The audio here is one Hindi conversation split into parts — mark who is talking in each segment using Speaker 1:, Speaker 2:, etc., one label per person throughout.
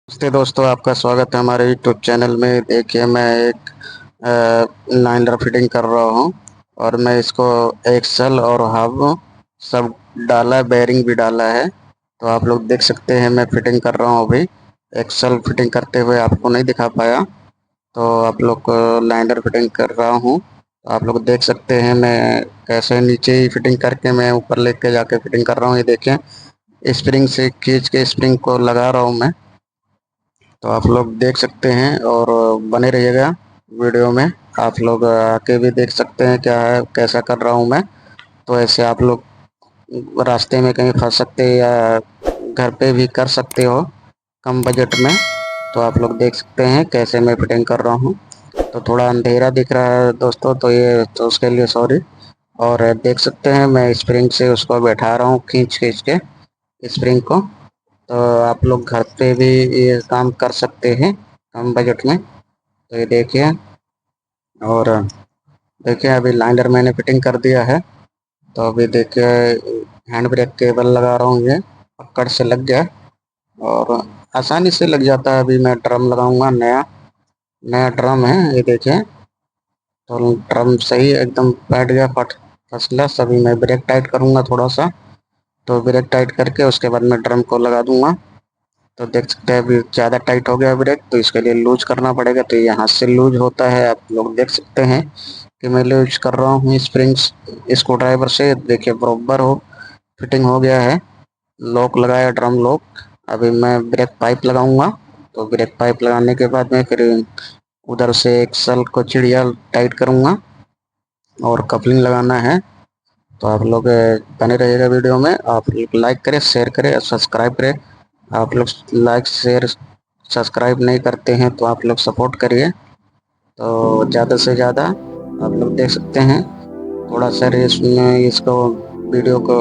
Speaker 1: नमस्ते दोस्तों, आपका स्वागत है हमारे यूट्यूब चैनल में। देखिए, मैं एक लाइनर फिटिंग कर रहा हूँ और मैं इसको एक्सल और हब सब डाला, बेयरिंग भी डाला है। तो आप लोग देख सकते हैं मैं फिटिंग कर रहा हूँ अभी। एक्सल फिटिंग करते हुए आपको नहीं दिखा पाया, तो आप लोग को लाइनर फिटिंग कर रहा हूँ। तो आप लोग देख सकते हैं मैं कैसे नीचे ही फिटिंग करके मैं ऊपर लेके जाके फिटिंग कर रहा हूँ। ये देखें, स्प्रिंग से खींच के स्प्रिंग को लगा रहा हूँ मैं। तो आप लोग देख सकते हैं और बने रहिएगा वीडियो में। आप लोग आके भी देख सकते हैं क्या है, कैसा कर रहा हूँ मैं। तो ऐसे आप लोग रास्ते में कहीं फंस सकते हैं या घर पे भी कर सकते हो कम बजट में। तो आप लोग देख सकते हैं कैसे मैं फिटिंग कर रहा हूँ। तो थोड़ा अंधेरा दिख रहा है दोस्तों, तो उसके लिए सॉरी। और देख सकते हैं मैं स्प्रिंग से उसको बैठा रहा हूँ, खींच खींच के स्प्रिंग को। तो आप लोग घर पे भी ये काम कर सकते हैं कम बजट में। तो ये देखिए, और देखिए अभी लाइनर मैंने फिटिंग कर दिया है। तो अभी देखिए हैंड ब्रेक केबल लगा रहा हूँ, ये पकड़ से लग गया और आसानी से लग जाता है। अभी मैं ड्रम लगाऊंगा, नया नया ड्रम है ये देखिए। तो ड्रम सही एकदम बैठ गया, फर्स्ट क्लास। अभी मैं ब्रेक टाइट करूँगा थोड़ा सा। तो ब्रेक टाइट करके उसके बाद मैं ड्रम को लगा दूंगा। तो देख सकते हैं अभी ज़्यादा टाइट हो गया ब्रेक, तो इसके लिए लूज करना पड़ेगा। तो ये हाथ से लूज होता है, आप लोग देख सकते हैं कि मैं लूज कर रहा हूँ स्प्रिंग्स स्क्रू ड्राइवर से। देखिए बरोबर हो फिटिंग हो गया है। लॉक लगाया, ड्रम लॉक। अभी मैं ब्रेक पाइप लगाऊंगा। तो ब्रेक पाइप लगाने के बाद में फिर उधर से एक्सल को चिड़िया टाइट करूँगा और कपलिंग लगाना है। तो आप लोग बने रहिएगा वीडियो में। आप लोग लाइक करें, शेयर करें और सब्सक्राइब करें। आप लोग लाइक शेयर सब्सक्राइब नहीं करते हैं तो आप लोग सपोर्ट करिए। तो ज़्यादा से ज़्यादा आप लोग देख सकते हैं। थोड़ा सा इसमें इसको वीडियो को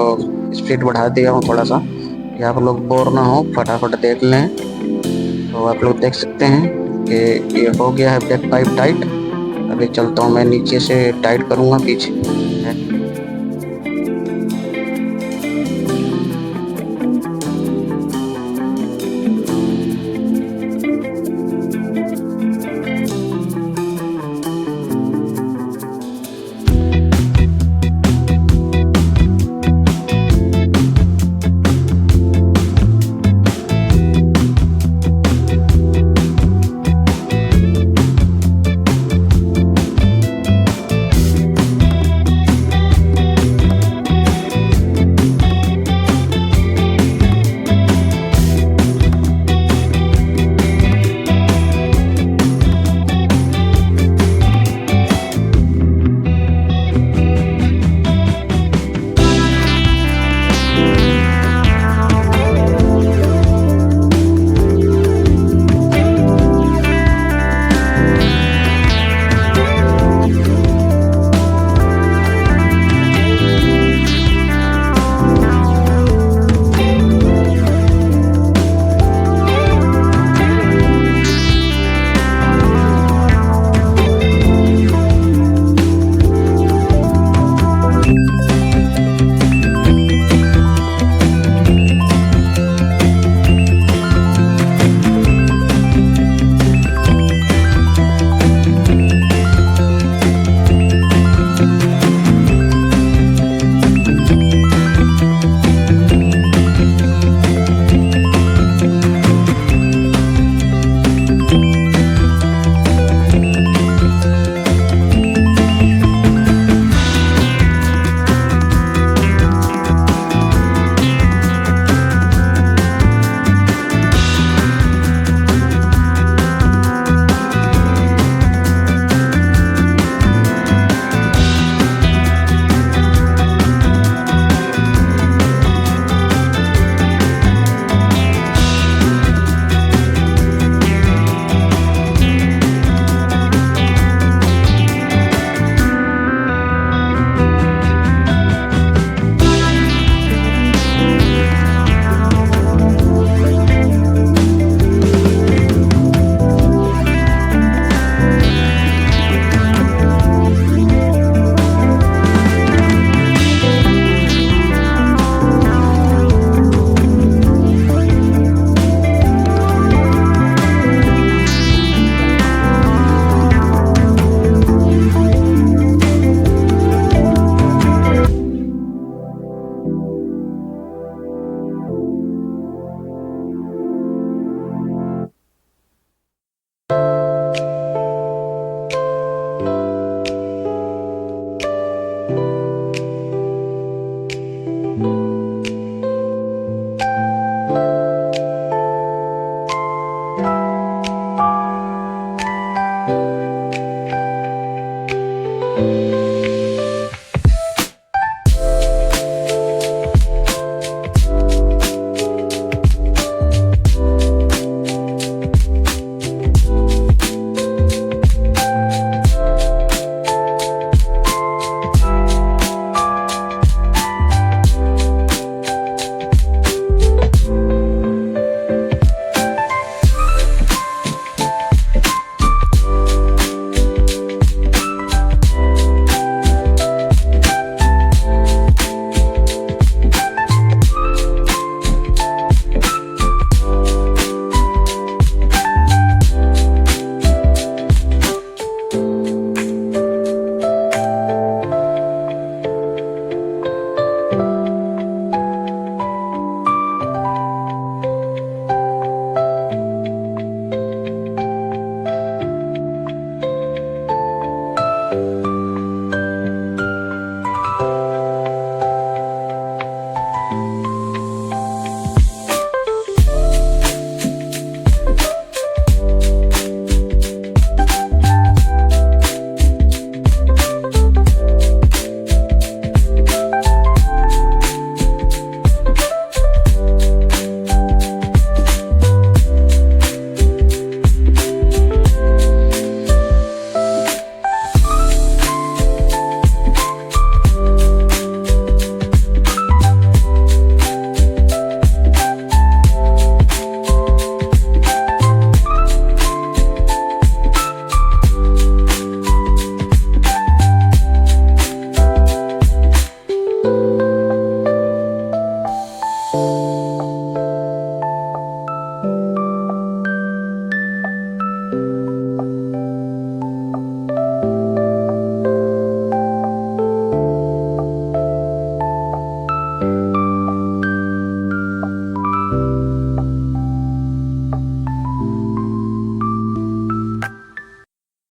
Speaker 1: स्पीड बढ़ा दिया हूँ थोड़ा सा, कि आप लोग बोर ना हो, फटाफट देख लें। तो आप लोग देख सकते हैं कि ये हो गया है ब्रेक पाइप टाइट। अभी चलता हूँ मैं नीचे से टाइट करूँगा पीछे।